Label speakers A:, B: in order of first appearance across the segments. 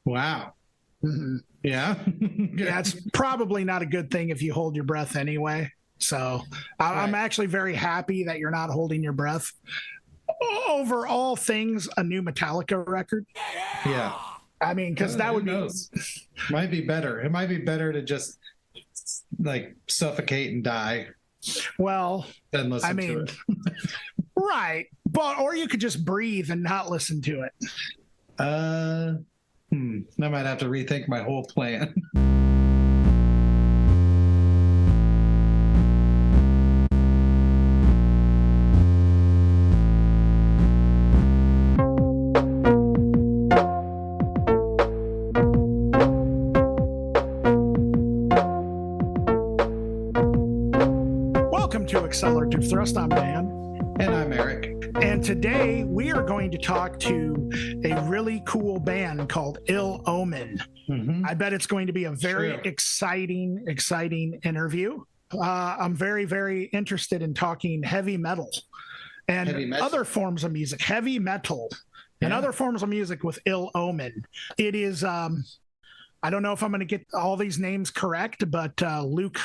A: Wow.
B: Mm-hmm.
A: Yeah.
B: Yeah, it's probably not a good thing if you hold your breath anyway. So I'm actually very happy that you're not holding your breath. Over all things, a new Metallica record.
A: Yeah.
B: I mean, because that would be
A: might be better. It might be better to just like suffocate and die.
B: Well,
A: than listen
B: I mean,
A: to it.
B: Right, but or you could just breathe and not listen to it.
A: I might have to rethink my whole plan.
B: Welcome to Accelerativ Thrust. I'm Dan.
A: And I'm Eric.
B: And today we are going to talk to a really cool band called Ill Omen. Mm-hmm. I bet it's going to be a very exciting interview. I'm very, very interested in talking heavy metal and other forms of music, heavy metal and other forms of music with Ill Omen. It is, I don't know if I'm going to get all these names correct, but Luke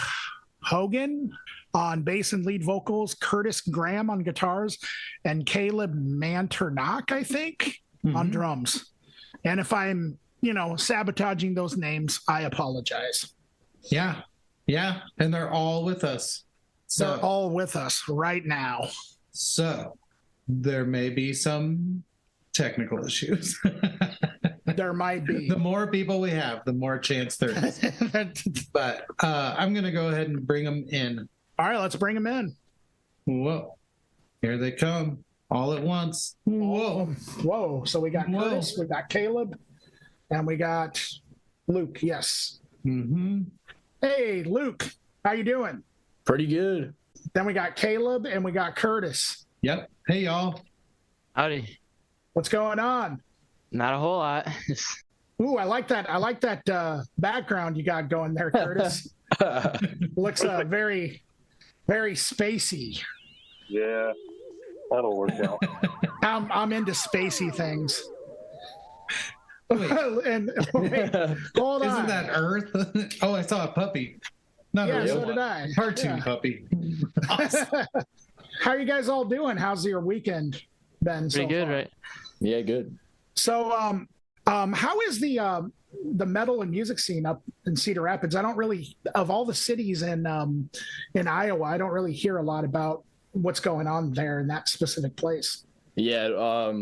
B: Hogan on bass and lead vocals, Curtis Graham on guitars, and Caleb Manternock, I think, on drums. And if I'm, sabotaging those names, I apologize.
A: Yeah. And they're all with us.
B: They're all with us right now.
A: So there may be some technical issues.
B: There might be.
A: The more people we have, the more chance there is. But I'm going to go ahead and bring them in.
B: All right, let's bring them in.
A: Whoa. Here they come all at once.
B: Whoa. So we got Curtis, we got Caleb, and we got Luke. Yes.
A: Mm-hmm.
B: Hey, Luke. How you doing?
C: Pretty good.
B: Then we got Caleb and we got Curtis.
A: Yep. Hey, y'all.
D: Howdy.
B: Very going on?
D: Not a whole lot.
B: Ooh, I like that. I like that background you got going there, Curtis. Looks very, very spacey.
E: Yeah, that'll work out.
B: I'm into spacey things.
A: Wait.
B: And hold on.
A: Isn't that Earth? Oh, I saw a puppy. Not a real
B: so
A: one.
B: did I.
A: Cartoon puppy.
B: Awesome. How are you guys all doing? How's your weekend been?
D: Pretty good,
B: far?
D: right?
C: Yeah, good.
B: So, how is the metal and music scene up in Cedar Rapids? I don't really, of all the cities in Iowa, I don't really hear a lot about what's going on there in that specific place.
C: Yeah,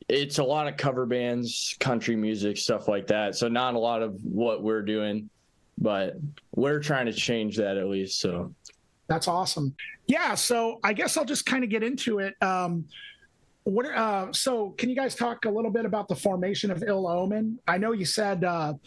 C: it's a lot of cover bands, country music, stuff like that. So not a lot of what we're doing, but we're trying to change that at least. So
B: that's awesome. Yeah. So I guess I'll just kind of get into it. So can you guys talk a little bit about the formation of Ill Omen? I know you said that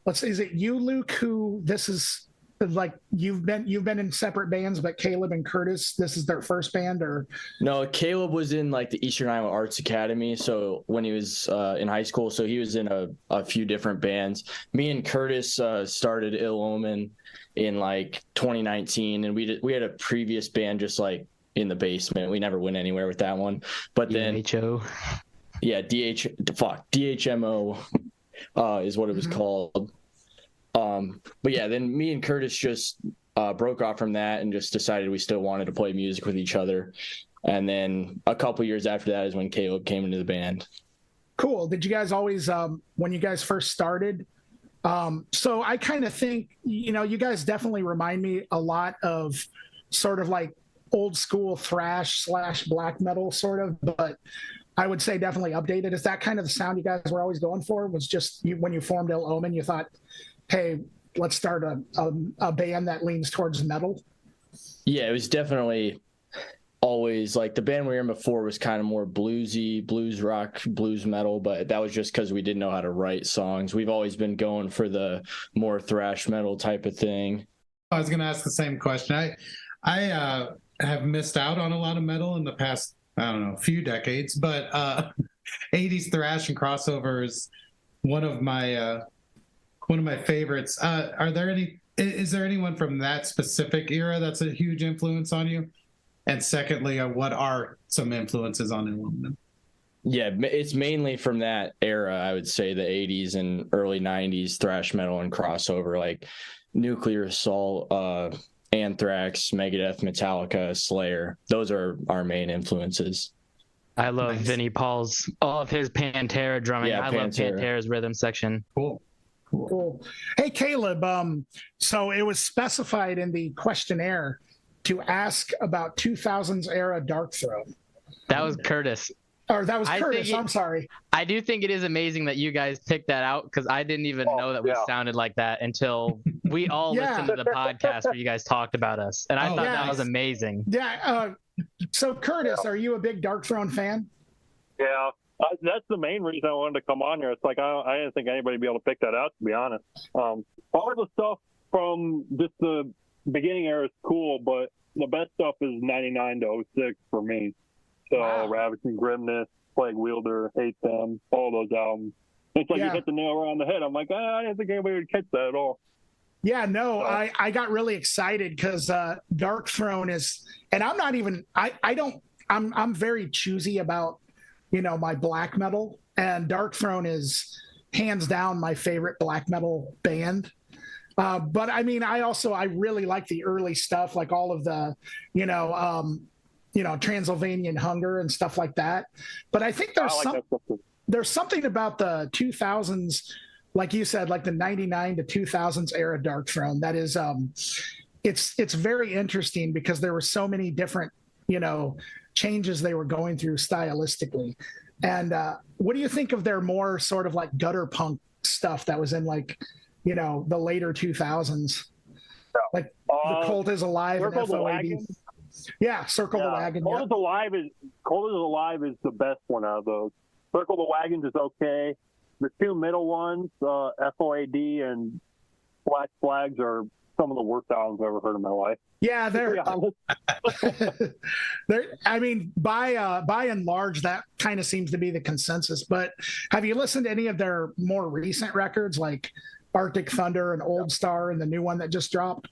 B: let's see, is it you, Luke, who this is like you've been in separate bands, but Caleb and Curtis, this is their first band? Or
C: no, Caleb was in like the Eastern Iowa Arts Academy, so when he was in high school, so he was in a few different bands. Me and Curtis started Ill Omen in like 2019, and we had a previous band just like in the basement. We never went anywhere with that one. But then
D: DHO.
C: Yeah, DHMO is what it was called. But yeah, then me and Curtis just broke off from that and just decided we still wanted to play music with each other. And then a couple years after that is when Caleb came into the band.
B: Cool. Did you guys always when you guys first started? So I kind of think, you guys definitely remind me a lot of sort of like old school thrash / black metal sort of, but I would say definitely updated. Is that kind of the sound you guys were always going for? Was just when you formed Ill Omen, you thought, hey, let's start a band that leans towards metal?
C: Yeah, it was definitely always like the band we were in before was kind of more bluesy, blues rock, blues metal, but that was just because we didn't know how to write songs. We've always been going for the more thrash metal type of thing.
A: I was going to ask the same question. I have missed out on a lot of metal in the past, I don't know, few decades, but 80s thrash and crossover is one of my favorites. Is there anyone from that specific era that's a huge influence on you? And secondly, what are some influences on Ill Omen?
C: Yeah, it's mainly from that era, I would say, the 80s and early 90s thrash metal and crossover, like Nuclear Assault, Anthrax, Megadeth, Metallica, Slayer. Those are our main influences.
D: I love
A: Nice.
D: Vinnie Paul's, all of his Pantera drumming.
C: Yeah,
D: I love
C: Pantera.
D: Pantera's rhythm section.
B: Cool. Hey, Caleb. So it was specified in the questionnaire to ask about 2000s era Dark Throne.
D: That was Curtis.
B: Or that was Curtis. I'm sorry.
D: I do think it is amazing that you guys picked that out because I didn't even know that we sounded like that until we all listened to the podcast where you guys talked about us. And I thought that was amazing.
B: Yeah. So, Curtis, are you a big Dark Throne fan?
E: Yeah. That's the main reason I wanted to come on here. It's like I didn't think anybody'd be able to pick that out, to be honest. All the stuff from just the beginning era is cool, but the best stuff is 99 to 06 for me. So Ravishing Grimness, Plague Wielder, Hate Them, all those albums. It's like you hit the nail right on the head. I'm like, I didn't think anybody would catch that at all.
B: Yeah, no, I got really excited because Dark Throne is, and I'm not even, I'm very choosy about, my black metal, and Dark Throne is hands down my favorite black metal band. But I mean, I really like the early stuff, like all of the, Transylvanian Hunger and stuff like that. But I think there's something about the 2000s, like you said, like the 99 to 2000s era Dark Throne that is, it's very interesting because there were so many different, changes they were going through stylistically. And what do you think of their more sort of like gutter punk stuff that was in like, the later 2000s? Like The Cult is Alive and FOAD. Yeah, Circle the Wagon.
E: Cold is Alive is the best one out of those. Circle the Wagons is okay. The two middle ones, FOAD and Black Flags, are some of the worst albums I've ever heard in my life.
B: Yeah, I mean, by and large, that kind of seems to be the consensus. But have you listened to any of their more recent records, like Arctic Thunder and Old Star and the new one that just dropped?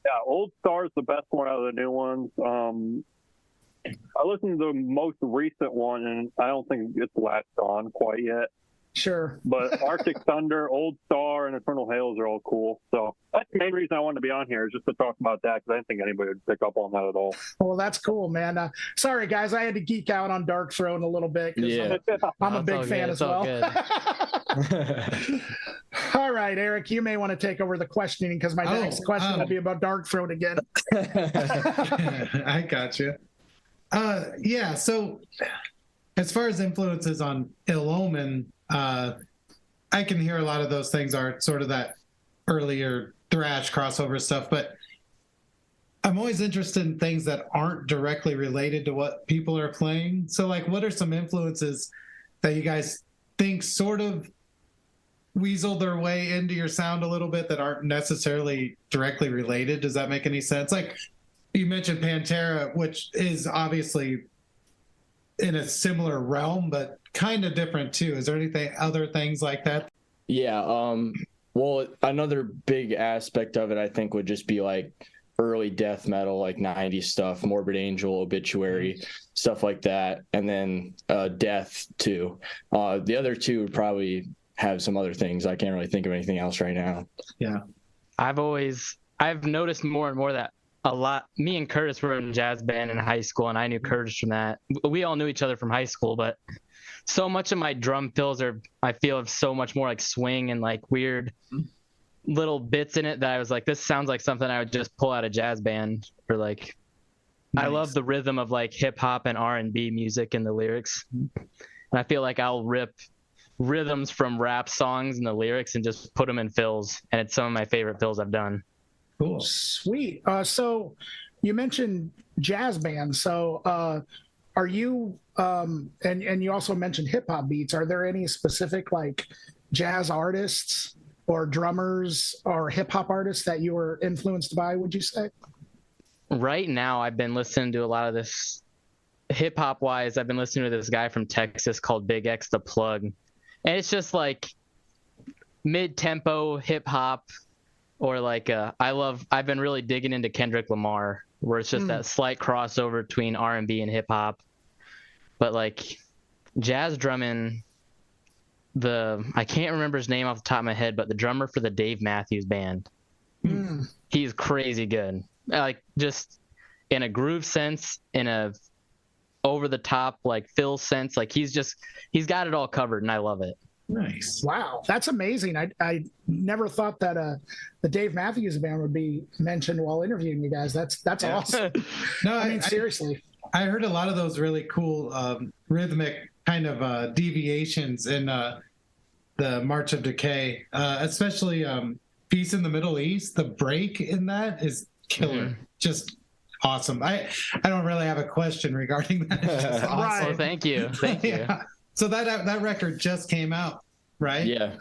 E: Yeah, Old Star is the best one out of the new ones. I listened to the most recent one, and I don't think it's latched on quite yet.
B: Sure.
E: But Arctic Thunder, Old Star, and Eternal Hails are all cool. So that's the main reason I wanted to be on here, is just to talk about that, because I didn't think anybody would pick up on that at all.
B: Well, that's cool, man. Sorry, guys, I had to geek out on Dark Throne a little bit.
C: Yeah.
B: I'm a big fan as well. All right, Eric, you may want to take over the questioning because my next question will be about Dark Throne again.
A: I got you. Yeah, so as far as influences on Ill Omen, I can hear a lot of those things are sort of that earlier thrash crossover stuff, but I'm always interested in things that aren't directly related to what people are playing. So like, what are some influences that you guys think sort of weasel their way into your sound a little bit that aren't necessarily directly related? Does that make any sense? Like you mentioned Pantera, which is obviously in a similar realm, but kind of different too. Is there other things like that?
C: Yeah. Well, another big aspect of it, I think, would just be like early death metal, like 90s stuff, Morbid Angel, Obituary, stuff like that. And then Death too. The other two would probably have some other things. I can't really think of anything else right now.
A: Yeah.
D: I've noticed more and more that a lot, me and Curtis were in a jazz band in high school, and I knew Curtis from that. We all knew each other from high school, but so much of my drum fills I feel have so much more like swing and like weird little bits in it that I was like, this sounds like something I would just pull out of jazz band. Or like, nice. I love the rhythm of like hip hop and R&B music in the lyrics. And I feel like I'll rip rhythms from rap songs and the lyrics and just put them in fills. And it's some of my favorite fills I've done.
B: Cool. Sweet. So you mentioned jazz bands. So are you, and you also mentioned hip hop beats. Are there any specific like jazz artists or drummers or hip hop artists that you were influenced by, would you say?
D: Right now, I've been listening to a lot of this hip hop wise. I've been listening to this guy from Texas called Big X the Plug. And it's just like mid tempo hip hop. Or like I've been really digging into Kendrick Lamar, where it's just that slight crossover between R&B and hip hop. But like jazz drumming, I can't remember his name off the top of my head, but the drummer for the Dave Matthews Band, he's crazy good. Like, just in a groove sense, in a over the top like fill sense, like he's got it all covered, and I love it.
A: Nice.
B: Wow, that's amazing. I never thought that the Dave Matthews Band would be mentioned while interviewing you guys. That's awesome.
A: No,
B: I mean, seriously.
A: I heard a lot of those really cool rhythmic kind of deviations in the March of Decay, especially Peace in the Middle East. The break in that is killer. Just awesome. I don't really have a question regarding that. It's just awesome.
B: Right.
D: Oh, thank you.
A: Yeah. So that record just came out, right?
C: Yeah.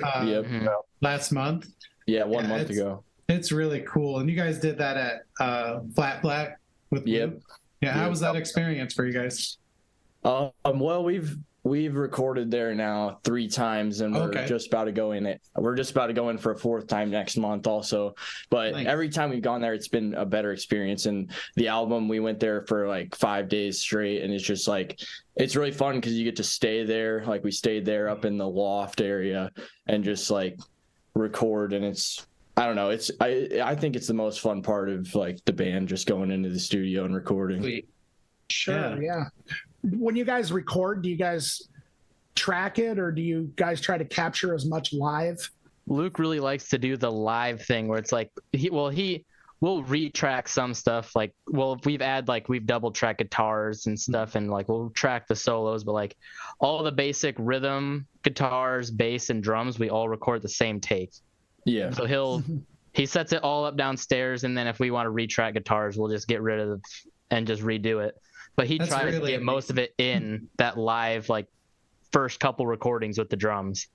A: Last month.
C: Yeah, one month ago.
A: It's really cool. And you guys did that at Flat Black with Luke? Yeah. How was that experience for you guys?
C: Well, we've recorded there now 3 times, and we're just about to go in it. We're just about to go in for a 4th time next month also. But every time we've gone there, it's been a better experience. And the album, we went there for like 5 days straight, and it's just like, it's really fun because you get to stay there. Like, we stayed there up in the loft area and just like record, and it's, I don't know, it's I think it's the most fun part of like the band, just going into the studio and recording.
A: Sweet.
B: Sure, yeah. When you guys record, do you guys track it, or do you guys try to capture as much live?
D: Luke really likes to do the live thing where it's like we'll retrack some stuff. Like, well, we've double track guitars and stuff, and like we'll track the solos, but like all the basic rhythm, guitars, bass, and drums, we all record the same take.
C: Yeah.
D: So he sets it all up downstairs, and then if we want to retrack guitars, we'll just get rid of and just redo it. But he tries to get most of it in that live, like, first couple recordings with the drums.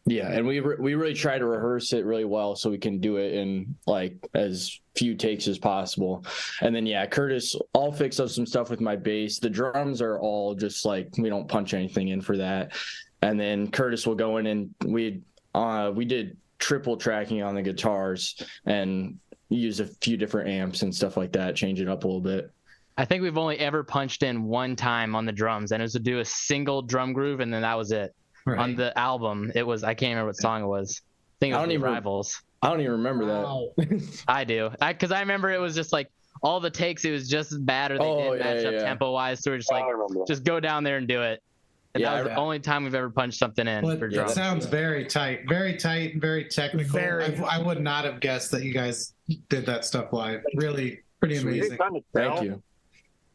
C: Yeah, and we really try to rehearse it really well so we can do it in like as few takes as possible. And then Curtis, I'll fix up some stuff with my bass. The drums are all just like, we don't punch anything in for that. And then Curtis will go in, and we did triple tracking on the guitars and use a few different amps and stuff like that, change it up a little bit.
D: I think we've only ever punched in one time on the drums, and it was to do a single drum groove, and then that was it. Right. On the album, it was, I can't remember what song it was. I think it was Rivals.
C: I don't even remember that.
D: I do. Because I remember it was just like all the takes, it was just bad, or they didn't match up tempo-wise, so we're just like, just go down there and do it. And that was the only time we've ever punched something in for drums.
A: It sounds very tight and very technical. I would not have guessed that you guys did that stuff live. Really pretty amazing.
C: Thank you.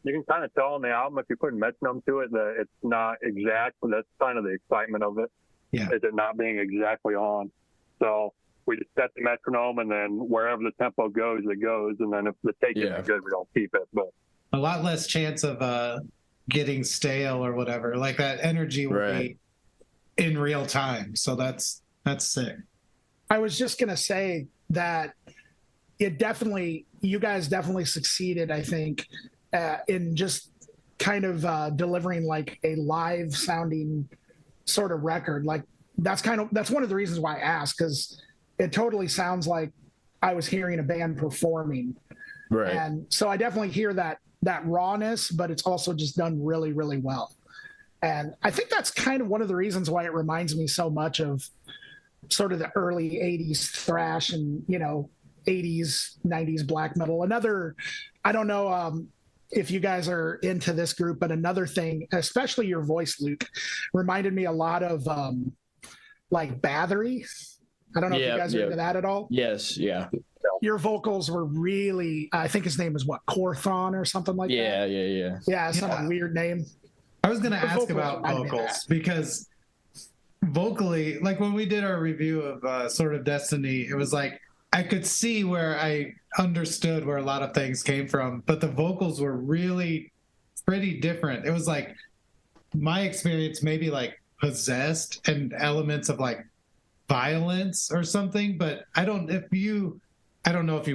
E: You can kind of tell on the album, if you put metronome to it, that it's not exact, but that's kind of the excitement of it. Yeah. Is it not being exactly on? So we just set the metronome, and then wherever the tempo goes, it goes. And then if the take isn't good, we don't keep it. But
A: a lot less chance of getting stale or whatever. Like, that energy will be in real time. So that's sick.
B: I was just gonna say that you guys definitely succeeded, I think, in just kind of delivering like a live sounding sort of record. Like, that's one of the reasons why I asked, because it totally sounds like I was hearing a band performing. Right. And so I definitely hear that rawness, but it's also just done really, really well. And I think that's kind of one of the reasons why it reminds me so much of sort of the early 80s thrash and, 80s, 90s black metal. Another, I don't know if you guys are into this group, but another thing, especially your voice, Luke, reminded me a lot of like Bathory. I don't know if you guys are into that at all.
C: Yes, yeah.
B: Your vocals were really, I think his name was Corthon or something like that.
C: Yeah.
B: Yeah, some weird name.
A: I was going to ask about vocals, because vocally, like when we did our review of Sword of Destiny, it was like, I could see where I understood where a lot of things came from, but the vocals were really pretty different. It was like, my experience maybe like possessed and elements of like violence or something, but I don't know if you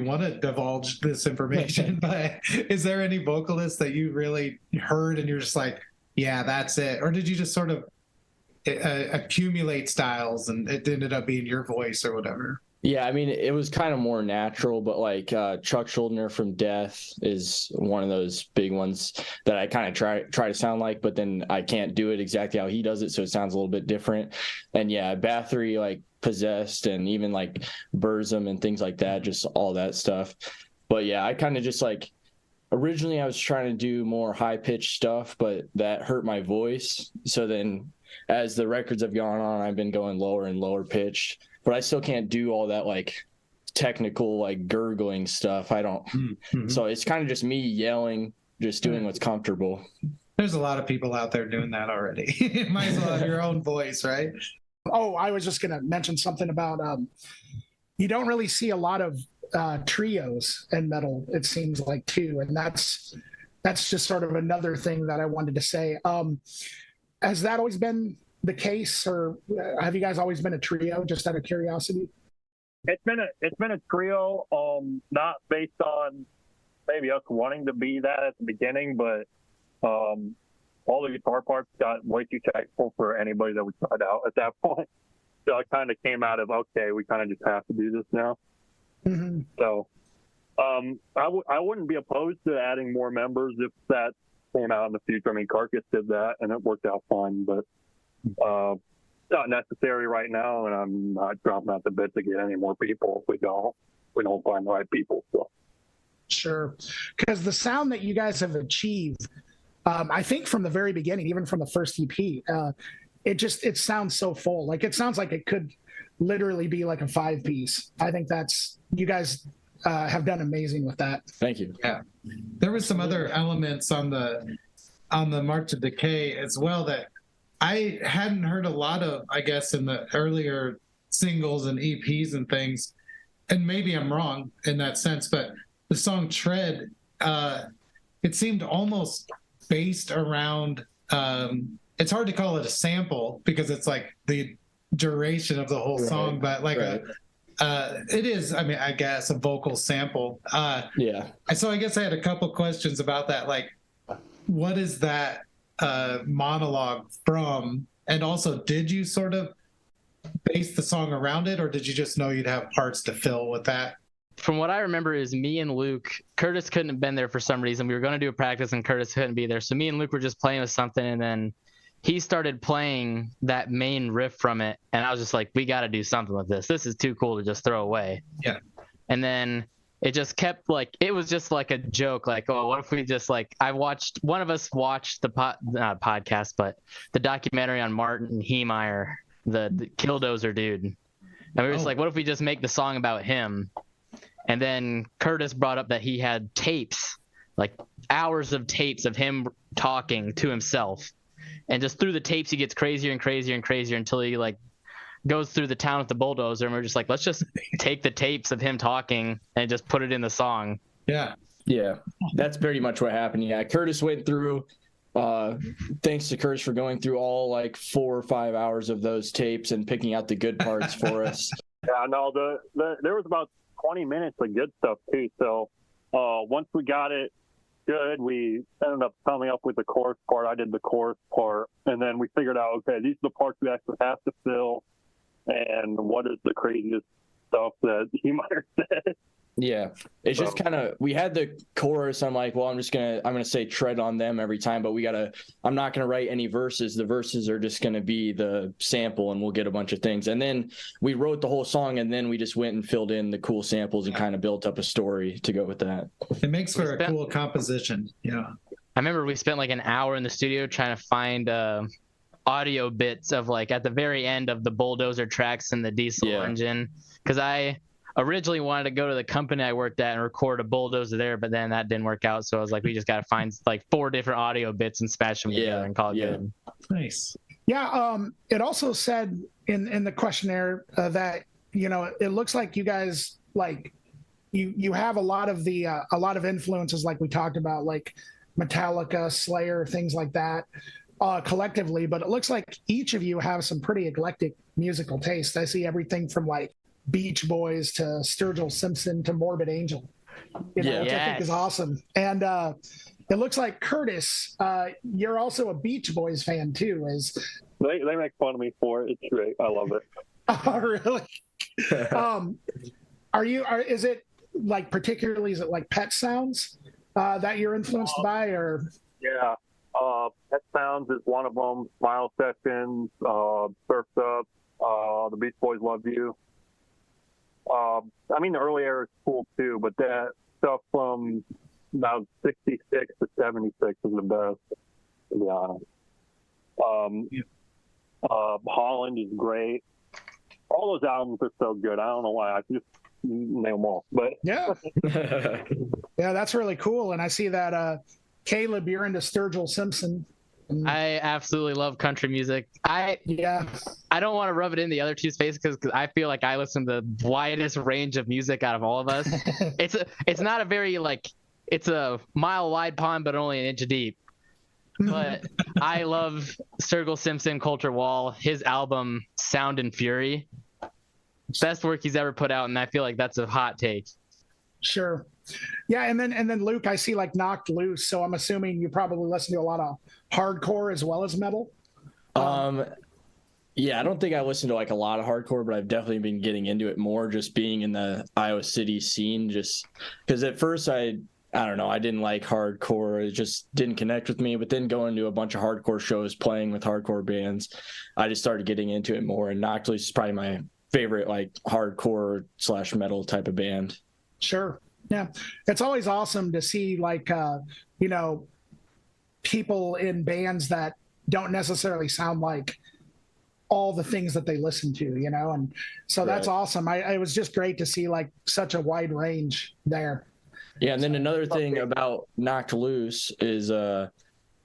A: want to divulge this information, but is there any vocalist that you really heard and you're just like, yeah, that's it? Or did you just sort of accumulate styles and it ended up being your voice or whatever?
C: Yeah, I mean, it was kind of more natural, but like Chuck Schuldiner from Death is one of those big ones that I kind of try to sound like, but then I can't do it exactly how he does it, so it sounds a little bit different. And yeah, Bathory, like Possessed, and even like Burzum and things like that, just all that stuff. But yeah, I kind of just like, originally I was trying to do more high-pitched stuff, but that hurt my voice. So then as the records have gone on, I've been going lower and lower pitched. But I still can't do all that like technical like gurgling stuff. I don't. Mm-hmm. So it's kind of just me yelling, just doing what's comfortable.
A: There's a lot of people out there doing that already. You might as well have your own voice, right?
B: Oh, I was just going to mention something about you don't really see a lot of trios in metal, it seems like, too. And that's just sort of another thing that I wanted to say. Has that always been the case, or have you guys always been a trio, just out of curiosity?
E: It's been a trio, not based on maybe us wanting to be that at the beginning, but all the guitar parts got way too technical for anybody that we tried out at that point. So it kind of came out of, okay, we kind of just have to do this now. Mm-hmm. So I wouldn't be opposed to adding more members if that came out in the future. I mean, Carcass did that and it worked out fine, but not necessary right now, and I'm not dropping out the bit to get any more people if we don't find the right people. So.
B: Sure, because the sound that you guys have achieved, I think from the very beginning, even from the first EP, it sounds so full. Like it sounds like it could literally be like a 5-piece. I think you guys have done amazing with that.
C: Thank you.
A: Yeah, there was some other elements on the March of Decay as well that I hadn't heard a lot of, I guess, in the earlier singles and EPs and things. And maybe I'm wrong in that sense, but the song Tread, it seemed almost based around, it's hard to call it a sample because it's like the duration of the whole song, but like it is, I mean, I guess a vocal sample.
C: Yeah.
A: So I guess I had a couple questions about that. Like, what is that monologue from? And also, did you sort of base the song around it, or did you just know you'd have parts to fill with that?
D: From what I remember is me and Luke, Curtis couldn't have been there for some reason. We were going to do a practice and Curtis couldn't be there. So me and Luke were just playing with something, and then he started playing that main riff from it. And I was just like, we got to do something with this. This is too cool to just throw away.
A: Yeah.
D: And then it just kept like, it was just like a joke. Like, oh, what if we just like, one of us watched not podcast, but the documentary on Martin Heemeyer, the Killdozer dude. And we were just like, what if we just make the song about him? And then Curtis brought up that he had tapes, like hours of tapes of him talking to himself. And just through the tapes, he gets crazier and crazier and crazier until he like goes through the town with the bulldozer. And we're just like, let's just take the tapes of him talking and just put it in the song.
A: Yeah.
C: Yeah. That's pretty much what happened. Yeah. Curtis went through, thanks to Curtis for going through all like 4 or 5 hours of those tapes and picking out the good parts for us.
E: Yeah, no, there was about 20 minutes of good stuff too. So once we got it good, we ended up coming up with the chorus part. I did the chorus part, and then we figured out, okay, these are the parts we actually have to fill, and what is the craziest stuff that he might have said.
C: Yeah, it's just kind of, we had the chorus. I'm like, well, I'm gonna say tread on them every time, but I'm not gonna write any verses. The verses are just gonna be the sample, and we'll get a bunch of things. And then we wrote the whole song, and then we just went and filled in the cool samples and kind of built up a story to go with that.
A: It makes for a cool composition. Yeah,
D: I remember we spent like an hour in the studio trying to find audio bits of like at the very end of the bulldozer tracks and the diesel engine, because I originally wanted to go to the company I worked at and record a bulldozer there, but then that didn't work out. So I was like, we just got to find like 4 different audio bits and smash them together and call it good.
A: Nice.
B: Yeah. It also said in the questionnaire that, you know, it looks like you guys, like you have a lot of influences, like we talked about, like Metallica, Slayer, things like that, collectively, but it looks like each of you have some pretty eclectic musical taste. I see everything from like Beach Boys to Sturgill Simpson to Morbid Angel, which I think is awesome. And it looks like Curtis, you're also a Beach Boys fan too. They
E: make fun of me for it. It's great. I love it.
B: Oh, really? is it like particularly, is it like Pet Sounds that you're influenced by, or?
E: Yeah. Pet Sounds is one of them. Smile Sessions, Surf's Up, The Beach Boys Love You. I mean, the early era is cool too, but that stuff from about 66 to 76 is the best, to be honest. Holland is great. All those albums are so good. I don't know why. I can just name them all. But
B: yeah, yeah, that's really cool. And I see that Caleb, you're into Sturgill Simpson.
D: I absolutely love country music. I don't want to rub it in the other two's face because I feel like I listen to the widest range of music out of all of us. It's not a very it's a mile wide pond, but only an inch deep. But I love Sturgill Simpson, Culture Wall, his album Sound and Fury. Best work he's ever put out, and I feel like that's a hot take.
B: Sure. Yeah, and then Luke, I see like Knocked Loose, so I'm assuming you probably listen to a lot of hardcore as well as metal.
C: Yeah, I don't think I listen to like a lot of hardcore, but I've definitely been getting into it more just being in the Iowa City scene, just because at first I don't know, I didn't like hardcore. It just didn't connect with me. But then going to a bunch of hardcore shows, playing with hardcore bands, I just started getting into it more. And Knocked Loose is probably my favorite like hardcore / metal type of band.
B: Sure. Yeah. It's always awesome to see like, people in bands that don't necessarily sound like all the things that they listen to, and so that's awesome. It was just great to see like such a wide range there.
C: Yeah, and then another thing about Knocked Loose is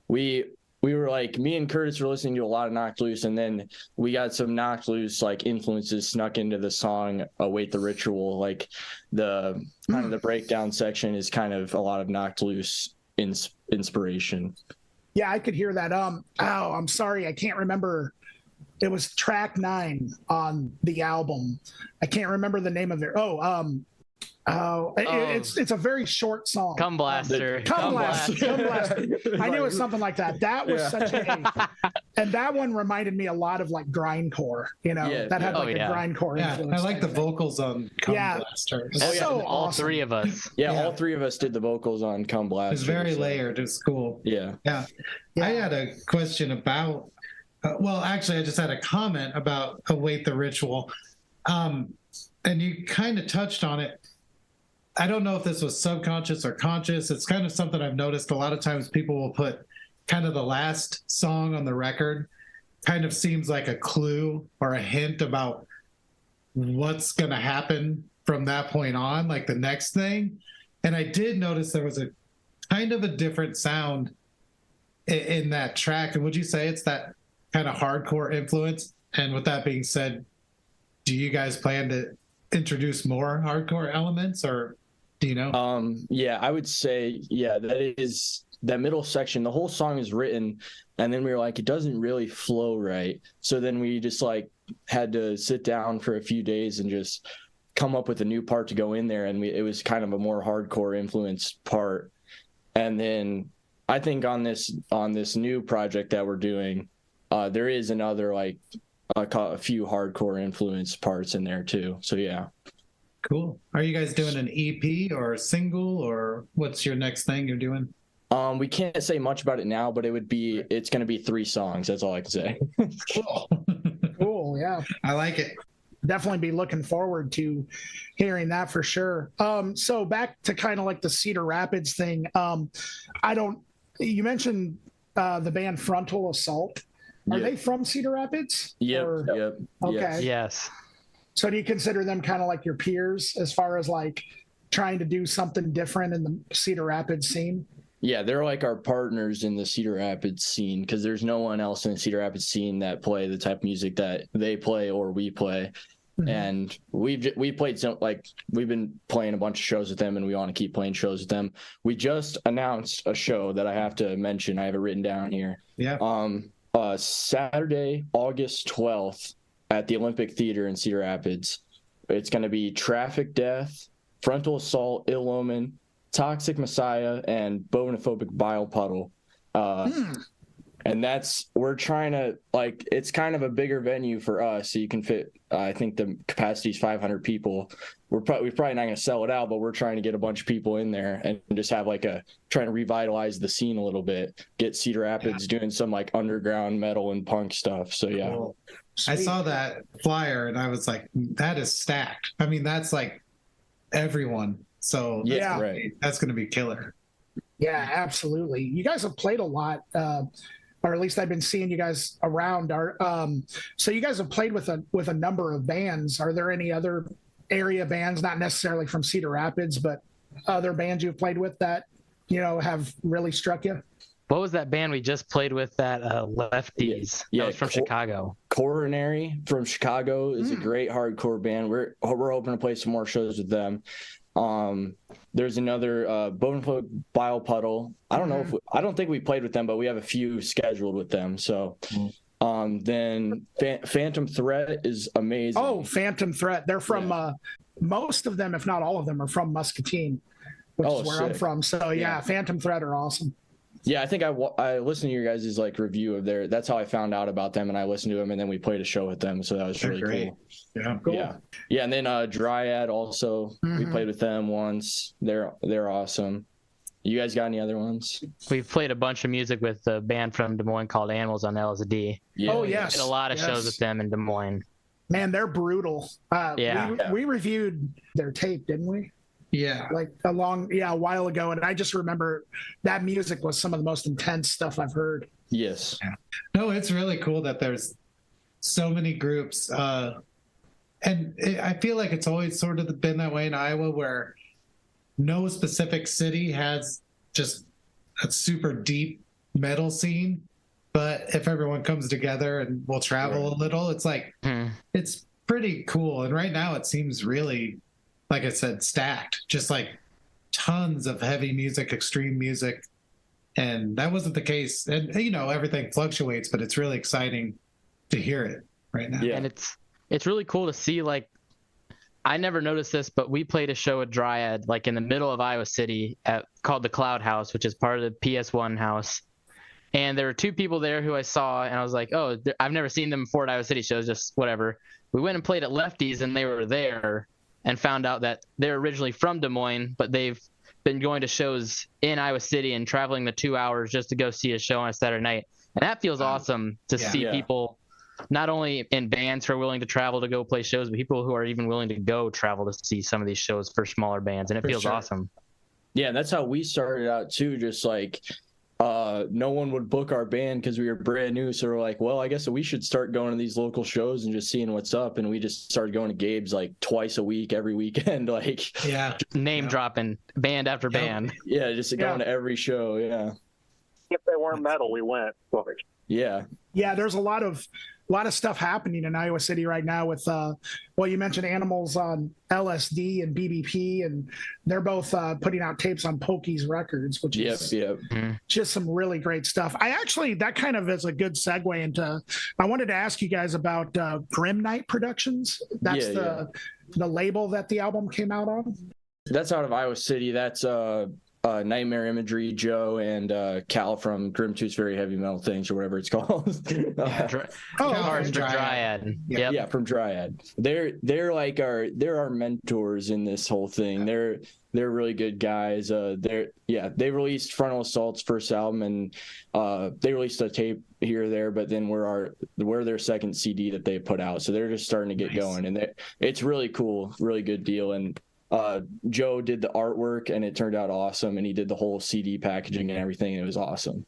C: we were like, me and Curtis were listening to a lot of Knocked Loose, and then we got some Knocked Loose like influences snuck into the song Await the Ritual. Like the kind of the breakdown section is kind of a lot of Knocked Loose inspiration.
B: Yeah, I could hear that. I'm sorry, I can't remember. It was track 9 on the album. I can't remember the name of it. It's a very short song.
D: Come Blaster.
B: Come Blaster. I knew it was something like that. That was such and that one reminded me a lot of like grindcore, that had like a grindcore influence.
A: I like the vocals on Come Blaster.
B: So
D: all
B: awesome.
D: 3 of us.
C: All 3 of us did the vocals on Come Blaster.
A: It's very layered. It's cool.
C: Yeah.
A: I had a question about actually, I just had a comment about Await the Ritual. And you kind of touched on it. I don't know if this was subconscious or conscious. It's kind of something I've noticed a lot of times people will put kind of the last song on the record kind of seems like a clue or a hint about what's going to happen from that point on, like the next thing. And I did notice there was a kind of a different sound in that track. And would you say it's that kind of hardcore influence? And with that being said, do you guys plan to introduce more hardcore elements, or do you know?
C: Yeah, I would say, that is that middle section. The whole song is written, and then we were like, it doesn't really flow right. So then we just like had to sit down for a few days and just come up with a new part to go in there. And it was kind of a more hardcore influence part. And then I think on this new project that we're doing, there is another like a few hardcore influence parts in there too. So yeah.
A: Cool. Are you guys doing an EP or a single, or what's your next thing you're doing?
C: We can't say much about it now, but it's going to be 3 songs. That's all I can say.
B: Cool. Yeah.
A: I like it.
B: Definitely be looking forward to hearing that for sure. So back to kind of like the Cedar Rapids thing. You mentioned the band Frontal Assault. Are they from Cedar Rapids?
C: Yep.
B: Okay.
D: Yes.
B: So do you consider them kind of like your peers as far as like trying to do something different in the Cedar Rapids scene?
C: Yeah, they're like our partners in the Cedar Rapids scene, because there's no one else in the Cedar Rapids scene that play the type of music that they play or we play. Mm-hmm. And we've been playing a bunch of shows with them, and we want to keep playing shows with them. We just announced a show that I have to mention. I have it written down here.
A: Yeah.
C: Saturday, August 12th at the Olympic Theater in Cedar Rapids. It's going to be Traffic Death, Frontal Assault, Ill Omen, Toxic Messiah, and Bovenophobic Bile Puddle. And we're trying to, like, it's kind of a bigger venue for us, so you can fit, I think the capacity is 500 people. We're probably not going to sell it out, but we're trying to get a bunch of people in there and just have trying to revitalize the scene a little bit, get Cedar Rapids doing some like underground metal and punk stuff. So yeah.
A: Cool. I saw that flyer and I was like, that is stacked. I mean, that's like everyone. So
B: yeah,
C: right.
A: That's going to be killer.
B: Yeah, absolutely. You guys have played a lot, or at least I've been seeing you guys around. So you guys have played with a number of bands. Are there any other area bands, not necessarily from Cedar Rapids, but other bands you've played with that, have really struck you?
D: What was that band we just played with that Lefties?
C: Yeah,
D: that was from Chicago.
C: Coronary from Chicago is a great hardcore band. We're hoping to play some more shows with them. There's another Bovenfoot Bile Puddle. I don't think we played with them, but we have a few scheduled with them. So then Phantom Threat is amazing.
B: Oh, Phantom Threat. They're from most of them, if not all of them, are from Muscatine, which is where I'm from. So yeah, Phantom Threat are awesome.
C: Yeah, I think I listened to your guys' like review of that's how I found out about them, and I listened to them, and then we played a show with them, so that was really cool.
A: Yeah, cool.
C: Yeah, and then Dryad also, we played with them once. They're awesome. You guys got any other ones?
D: We've played a bunch of music with a band from Des Moines called Animals on LSD.
C: Yeah.
B: Oh yes,
D: did a lot of shows with them in Des Moines.
B: Man, they're brutal. We reviewed their tape, didn't we?
A: Yeah.
B: Like a while ago. And I just remember that music was some of the most intense stuff I've heard.
C: Yes.
A: Yeah. No, it's really cool that there's so many groups. I feel like it's always sort of been that way in Iowa, where no specific city has just a super deep metal scene. But if everyone comes together and will travel a little, it's like, it's pretty cool. And right now it seems really, like I said, stacked, just like tons of heavy music, extreme music. And that wasn't the case. And, everything fluctuates, but it's really exciting to hear it right now.
D: Yeah. And it's really cool to see, like, I never noticed this, but we played a show at Dryad, like in the middle of Iowa City called the Cloud House, which is part of the PS1 house. And there were two people there who I saw, and I was like, oh, I've never seen them before at Iowa City shows, just whatever. We went and played at Lefties, and they were there, and found out that they're originally from Des Moines, but they've been going to shows in Iowa City and traveling the 2 hours just to go see a show on a Saturday night. And that feels awesome to see people not only in bands who are willing to travel to go play shows, but people who are even willing to go travel to see some of these shows for smaller bands. And it feels awesome.
C: Yeah, that's how we started out too. Just like no one would book our band because we were brand new. So we're like, well, I guess we should start going to these local shows and just seeing what's up. And we just started going to Gabe's like twice a week, every weekend. Like,
D: name dropping band after band.
C: Yeah, just going to every show. Yeah.
E: If they weren't metal, we went.
C: Yeah.
B: Yeah, there's a lot of stuff happening in Iowa City right now with you mentioned Animals on LSD and BBP, and they're both putting out tapes on Pokey's Records, which is just some really great stuff. That kind of is a good segue into, I wanted to ask you guys about Grim Night Productions. That's the label that the album came out on.
C: That's out of Iowa City. That's Nightmare Imagery, Joe, and Cal from Grim Tooth's Very Heavy Metal Things, or whatever it's called.
D: Dryad.
C: Yeah, from Dryad. They're like our mentors in this whole thing. They're really good guys. They released Frontal Assault's first album, and they released a tape here or there, but then we're their second CD that they put out. So they're just starting to get going, and it's really cool, really good deal. And Joe did the artwork, and it turned out awesome, and he did the whole CD packaging and everything, and it was awesome.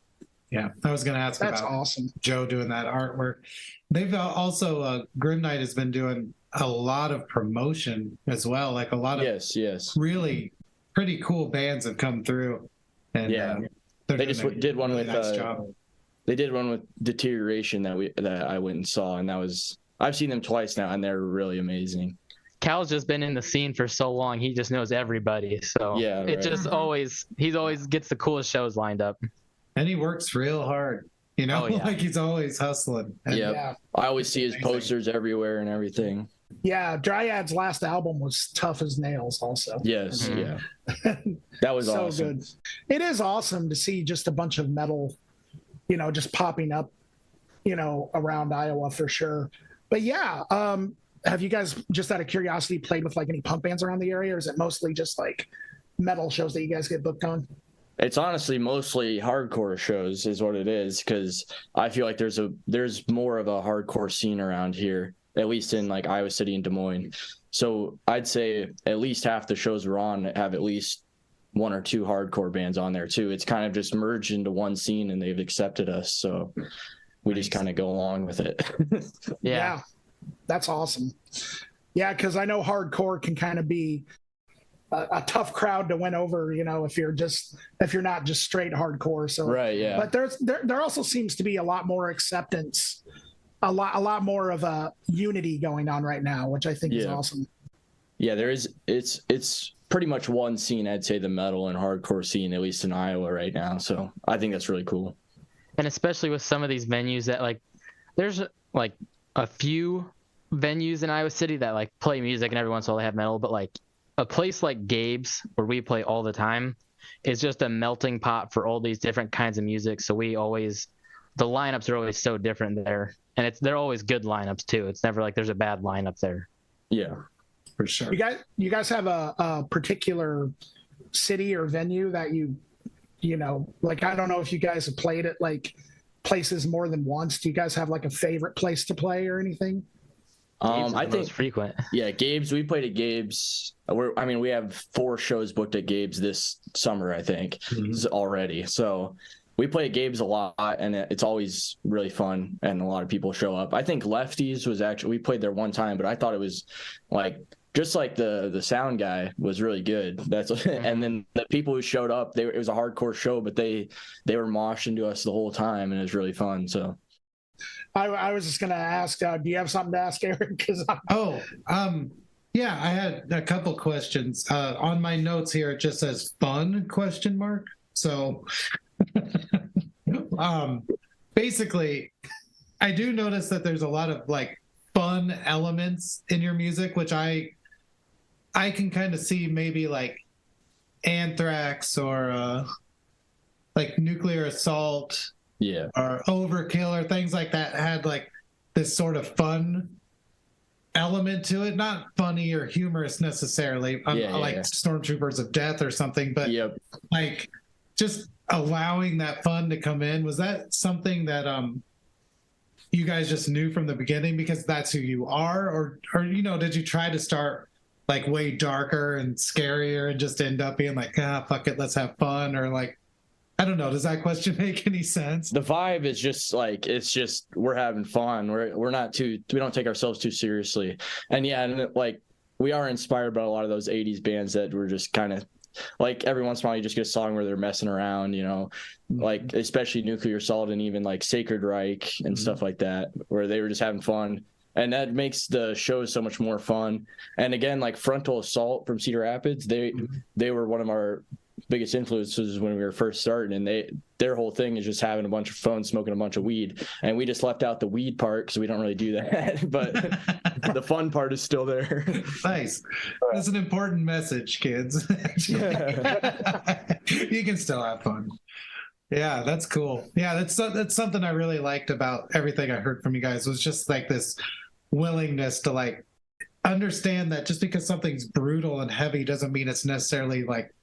A: Yeah, I was going to ask about
B: awesome.
A: Joe doing that artwork. They've also, Grim Night has been doing a lot of promotion as well. Like a lot of really pretty cool bands have come through. And
C: they just did one
A: really
C: with
A: nice job.
C: They did one with Deterioration that I went and saw, and I've seen them twice now, and they're really amazing.
D: Cal's just been in the scene for so long, he just knows everybody. So just he always gets the coolest shows lined up.
A: And he works real hard, like he's always hustling.
C: I always see his posters everywhere and everything.
B: Yeah, Dryad's last album was tough as nails also.
C: Yes, that was
B: so
C: awesome.
B: Good. It is awesome to see just a bunch of metal just popping up, around Iowa for sure. But yeah, have you guys, just out of curiosity, played with like any punk bands around the area, or is it mostly just like metal shows that you guys get booked on?
C: It's honestly mostly hardcore shows is what it is, because I feel like there's more of a hardcore scene around here, at least in like Iowa City and Des Moines. So I'd say at least half the shows we're on have at least one or two hardcore bands on there too. It's kind of just merged into one scene and they've accepted us. So we just kind of go along with it.
B: Yeah, that's awesome. Yeah, because I know hardcore can kind of be a tough crowd to win over, if you're not just straight hardcore. So
C: right, yeah.
B: But there also seems to be a lot more acceptance, a lot more of a unity going on right now, which I think is awesome.
C: Yeah, there is. It's pretty much one scene, I'd say, the metal and hardcore scene, at least in Iowa right now. So I think that's really cool.
D: And especially with some of these venues that like, there's like a few venues in Iowa City that like play music and every once in a while they have metal, but like a place like Gabe's, where we play all the time, is just a melting pot for all these different kinds of music. So the lineups are always so different there, and they're always good lineups too. It's never like there's a bad lineup there.
C: Yeah,
A: for sure.
B: You guys have a particular city or venue that like, I don't know if you guys have played at like places more than once. Do you guys have like a favorite place to play or anything?
C: I think
D: frequent.
C: Yeah, Gabe's. We played at Gabe's. We have 4 shows booked at Gabe's this summer, I think, already. So we play at Gabe's a lot, and it's always really fun, and a lot of people show up. I think Lefties was we played there one time, but I thought it was like just like the sound guy was really good. And then the people who showed up, it was a hardcore show, but they were moshing to us the whole time, and it was really fun. So.
B: I was just going to ask, do you have something to ask, Eric?
A: Yeah, I had a couple questions. On my notes here, it just says fun ? So basically, I do notice that there's a lot of like fun elements in your music, which I can kind of see maybe like Anthrax or like Nuclear Assault.
C: Yeah.
A: Or Overkill or things like that had like this sort of fun element to it. Not funny or humorous necessarily, like Stormtroopers of Death or something, but like just allowing that fun to come in. Was that something that you guys just knew from the beginning because that's who you are? Or did you try to start like way darker and scarier and just end up being like, fuck it, let's have fun? Or like, I don't know. Does that question make any sense?
C: The vibe is just like, we're having fun. We don't take ourselves too seriously. And like we are inspired by a lot of those 80s bands that were just kind of like every once in a while you just get a song where they're messing around, like especially Nuclear Assault and even like Sacred Reich and stuff like that, where they were just having fun. And that makes the shows so much more fun. And again, like Frontal Assault from Cedar Rapids, they were one of our biggest influences when we were first starting, and their whole thing is just having a bunch of fun, smoking a bunch of weed, and we just left out the weed part because we don't really do that. But the fun part is still there.
A: Nice. That's an important message, kids. You can still have fun. Yeah, that's cool. Yeah, that's something I really liked about everything I heard from you guys, was just like this willingness to like understand that just because something's brutal and heavy doesn't mean it's necessarily like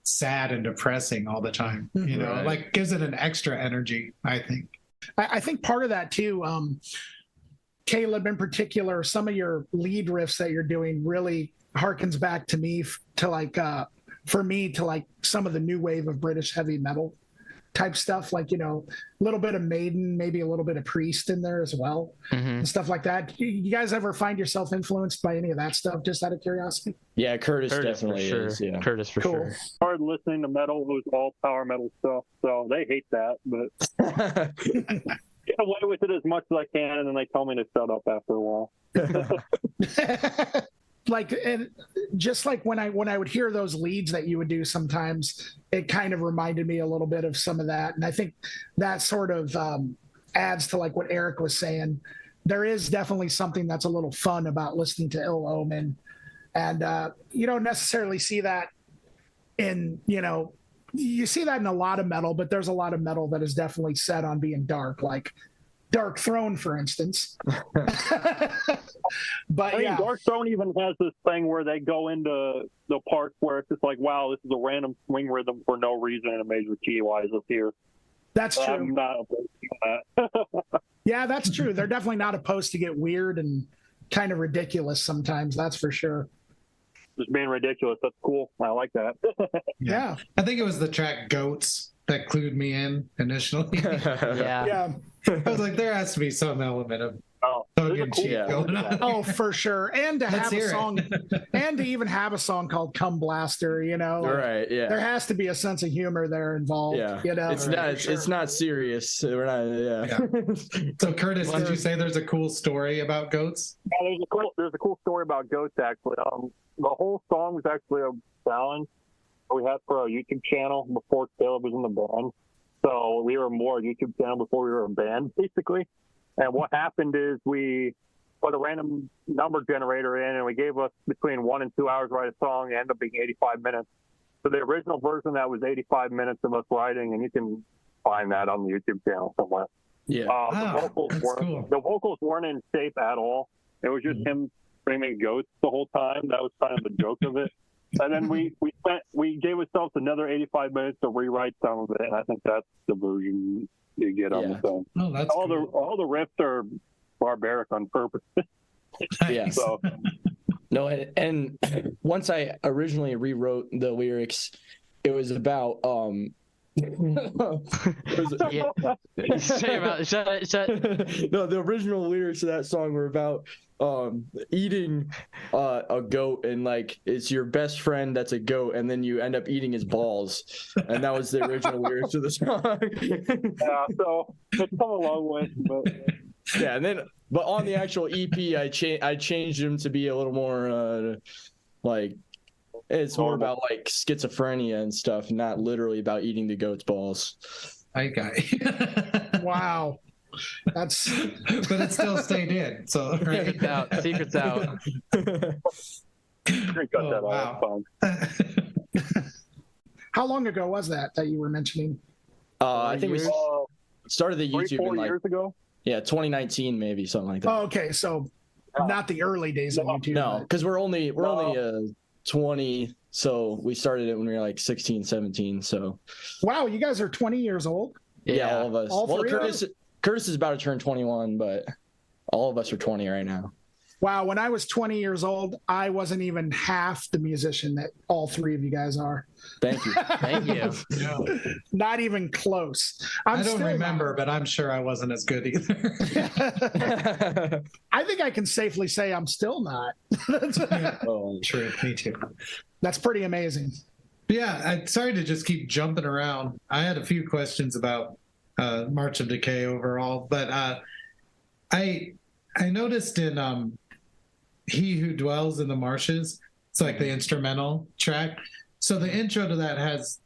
A: sad and depressing all the time, right. Like gives it an extra energy, I think.
B: I think part of that too, Caleb in particular, some of your lead riffs that you're doing really harkens back to me to like for me to like some of the new wave of British heavy metal type stuff, like a little bit of Maiden, maybe a little bit of Priest in there as well, and stuff like that. You guys ever find yourself influenced by any of that stuff, just out of curiosity?
C: Yeah, Curtis definitely
D: for sure.
C: is. Yeah.
D: Curtis for sure.
E: Hard listening to metal who's all power metal stuff, so they hate that, but get away with it as much as I can, and then they tell me to shut up after a while.
B: Like, and just like when I would hear those leads that you would do sometimes, it kind of reminded me a little bit of some of that. And I think that sort of adds to like what Eric was saying. There is definitely something that's a little fun about listening to Ill Omen. And you don't necessarily see that in, you see that in a lot of metal, but there's a lot of metal that is definitely set on being dark, like Dark Throne, for instance. But
E: I mean, Dark Throne even has this thing where they go into the parts where it's just like, wow, this is a random swing rhythm for no reason in a major key. Why is this here?
B: That's true.
E: I'm not opposed to that.
B: Yeah, that's true. They're definitely not opposed to get weird and kind of ridiculous sometimes. That's for sure.
E: Just being ridiculous. That's cool. I like that.
B: Yeah.
A: I think it was the track Goats that clued me in initially.
B: Yeah.
A: I was like, there has to be some element of tongue in cheek going on.
B: Oh, for sure. And to have a song, and to even have a song called "Come Blaster," you know,
C: Right? Yeah.
B: there has to be a sense of humor there involved.
C: Yeah.
B: You know,
C: It's not serious. We're not. Yeah.
A: So, Curtis, did you say there's a cool story about Goats?
E: Yeah, there's a cool story about Goats actually. The whole song was actually a challenge we had for our YouTube channel before Caleb was in the band. So we were more a YouTube channel before we were a band, basically. And what happened is we put a random number generator in, and we gave us between 1 and 2 hours to write a song. It ended up being 85 minutes. So the original version that was 85 minutes of us writing, and you can find that on the YouTube channel somewhere.
C: Yeah.
E: The vocals weren't in shape at all. It was just him screaming goats the whole time. That was kind of the joke of it. And then we gave ourselves another 85 minutes to rewrite some of it, and I think that's the version you get on the song.
A: Oh, that's
E: all the riffs are barbaric on purpose.
C: Yeah.
E: So
C: no, and once I originally rewrote the lyrics, it was about No, the original lyrics of that song were about eating a goat, and like it's your best friend that's a goat, and then you end up eating his balls, and that was the original lyrics of the song.
E: Yeah, so it's come a long way, but
C: yeah, and then but on the actual EP, I changed them to be a little more like. It's more about like schizophrenia and stuff, not literally about eating the goat's balls.
B: Wow. That's
A: but it still stayed in. So right?
D: Secret's out.
A: Wow.
B: How long ago was that you were mentioning?
C: I think we started the YouTube
E: 3-4
C: in like
E: years ago.
C: Yeah, 2019 maybe, something like that.
B: Oh, okay, so not the early days of YouTube.
C: No, because we're only 20, so we started it when we were like 16, 17. So
B: wow, you guys are 20 years old.
C: Yeah, all of us.
B: All three
C: Curtis is about to turn 21, but all of us are 20 right now.
B: Wow, when I was 20 years old, I wasn't even half the musician that all three of you guys are.
C: Thank you.
D: Thank you.
B: No. Not even close.
A: I don't remember, but I'm sure I wasn't as good either.
B: I think I can safely say I'm still not.
A: Oh, true. Me too.
B: That's pretty amazing.
A: Yeah, I'm sorry to just keep jumping around. I had a few questions about March of Decay overall, but I noticed in He Who Dwells in the Marshes, it's like the instrumental track. So the intro to that has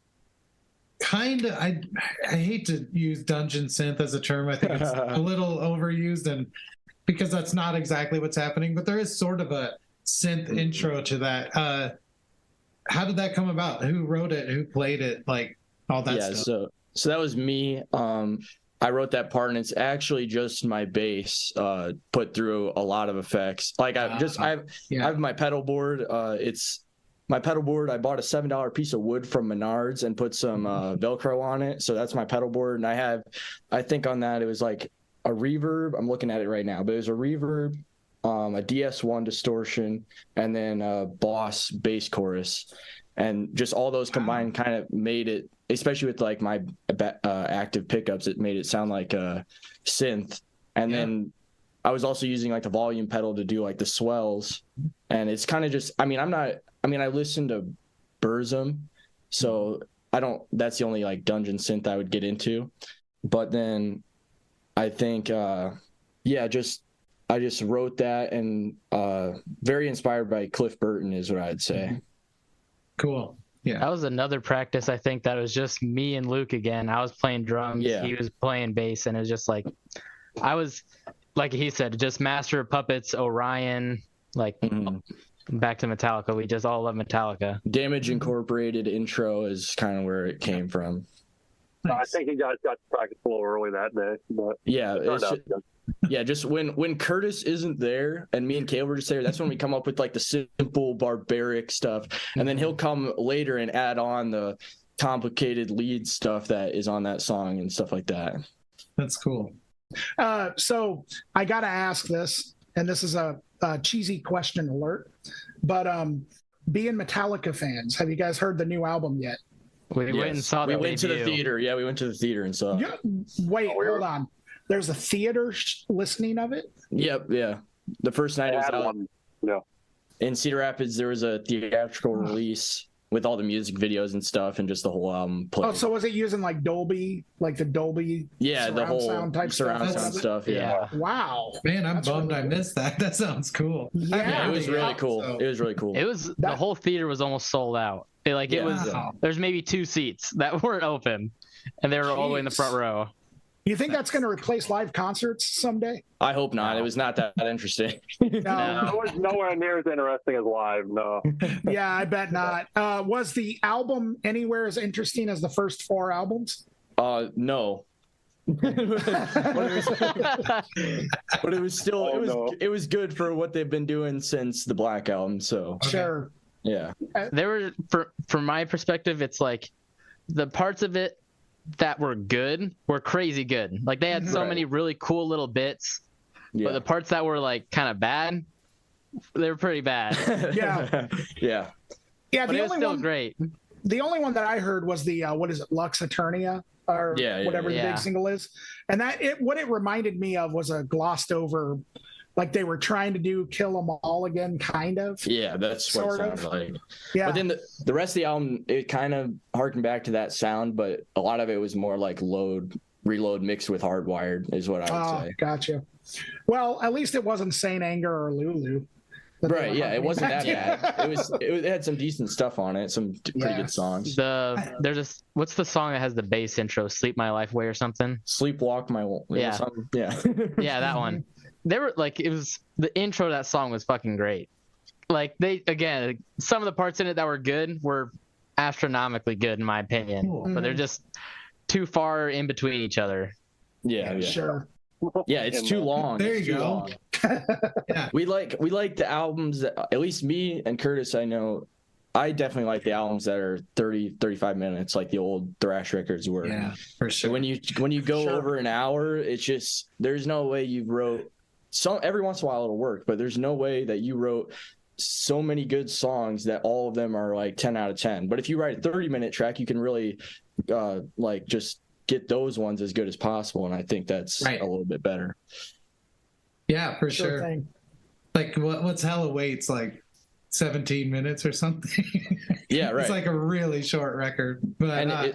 A: kind of, I hate to use dungeon synth as a term. I think it's a little overused, and because that's not exactly what's happening, but there is sort of a synth intro to that. How did that come about? Who wrote it? Who played it? Like all that stuff.
C: So that was me. I wrote that part, and it's actually just my bass put through a lot of effects. Like I have my pedal board. It's my pedal board. I bought a $7 piece of wood from Menards and put some Velcro on it. So that's my pedal board. And I think on that it was like a reverb. I'm looking at it right now, but it was a reverb, a DS1 distortion, and then a Boss bass chorus, and just all those combined kind of made it. Especially with like my active pickups, it made it sound like a synth. And then I was also using like the volume pedal to do like the swells. And it's kind of just, I listen to Burzum, so that's the only like dungeon synth I would get into. But then I think, I just wrote that, and very inspired by Cliff Burton is what I'd say.
A: Cool. Yeah,
D: that was another practice. I think that was just me and Luke again. I was playing drums, he was playing bass, and it was just like I was, like he said, just Master of Puppets, Orion, Like back to Metallica. We just all love Metallica.
C: Damage Incorporated intro is kind of where it came from.
E: I think you guys got to practice a little early that day, but
C: Yeah,
E: it turned
C: it's
E: out
C: just,
E: good.
C: yeah, just when Curtis isn't there and me and Caleb were just there, that's when we come up with like the simple barbaric stuff, and then he'll come later and add on the complicated lead stuff that is on that song and stuff like that.
A: That's cool.
B: So I got to ask this, and this is a cheesy question alert, but being Metallica fans, have you guys heard the new album yet?
D: We went and saw
C: We
D: the
C: went to the
D: debut.
C: theater. Yeah, we went to the theater and saw it.
B: Yeah. Wait, hold on. There's a theater listening of it?
C: Yep, yeah. The first night it was
E: had
C: out
E: one. Yeah.
C: in Cedar Rapids. There was a theatrical release with all the music videos and stuff and just the whole album played.
B: Oh, so was it using like Dolby, like the Dolby
C: Yeah, the
B: surround
C: whole
B: sound type
C: surround
B: stuff?
C: sound stuff. Yeah.
B: Wow.
A: Man, I'm
B: That's
A: bummed
B: really
A: I
B: cool.
A: missed that. That sounds cool.
B: Yeah.
C: Yeah, it was really
A: Yeah,
C: cool.
A: so-
C: It was really cool.
D: It was the whole theater was almost sold out. It
C: Yeah.
D: was.
A: Wow.
D: There's maybe 2 seats that weren't open, and they were all the way in the front row.
B: You think that's going to replace live concerts someday?
C: I hope not. It was not that interesting.
E: It was nowhere near as interesting as live. No.
B: Yeah, I bet not. Was the album anywhere as interesting as the first 4 albums?
C: No. but it was still it was good for what they've been doing since the Black Album. So
B: Sure.
C: yeah.
D: There were, from my perspective, it's like the parts of it that were good were crazy good. Like they had so many really cool little bits, but the parts that were like kind of bad, they were pretty bad.
B: Yeah.
C: Yeah.
B: Yeah,
D: But
B: the
D: it was
B: only
D: still
B: one
D: great.
B: the only one that I heard was the what is it, Lux Eternia or
C: Yeah,
B: whatever the
D: yeah.
B: big single is. And what it reminded me of was a glossed over, like they were trying to do Kill 'Em All again, kind of.
C: Yeah, that's what it
B: Sort of.
C: sounded like.
B: Yeah.
C: But then the rest of the album, it kind of harkened back to that sound, but a lot of it was more like reload mixed with hardwired is what I would say.
B: Gotcha. Well, at least it wasn't Saint Anger or Lulu. that they
C: Right,
B: were
C: yeah, it
B: harkening
C: wasn't
B: back
C: that
B: to.
C: bad. It had some decent stuff on it, some pretty
B: Yeah.
C: good songs.
D: There's this, what's the song that has the bass intro? Sleep My Life Away or something?
C: Sleepwalk My
D: Yeah.
C: something. Yeah.
D: Yeah, that one. They were like, it was the intro to that song was fucking great. Like some of the parts in it that were good were astronomically good in my opinion,
A: Cool.
D: but they're just too far in between each other.
C: Yeah.
B: Sure.
C: Yeah, it's too long.
A: There
C: It's
A: you
C: too
A: go.
C: long.
A: Yeah.
C: We like the albums that, at least me and Curtis, I know, I definitely like the albums that are 30, 35 minutes, like the old thrash records were.
A: Yeah, for sure.
C: When you go
B: Sure.
C: over an hour, it's just, there's no way you wrote every once in a while it'll work, but there's no way that you wrote so many good songs that all of them are like 10 out of 10. But if you write a 30-minute track, you can really like just get those ones as good as possible, and I think that's
A: Right.
C: a little bit better.
A: Yeah, for sure.
B: Thing.
A: Like what's Hella Waits, like 17 minutes or something?
C: Yeah, right.
A: It's like a really short record, but
C: And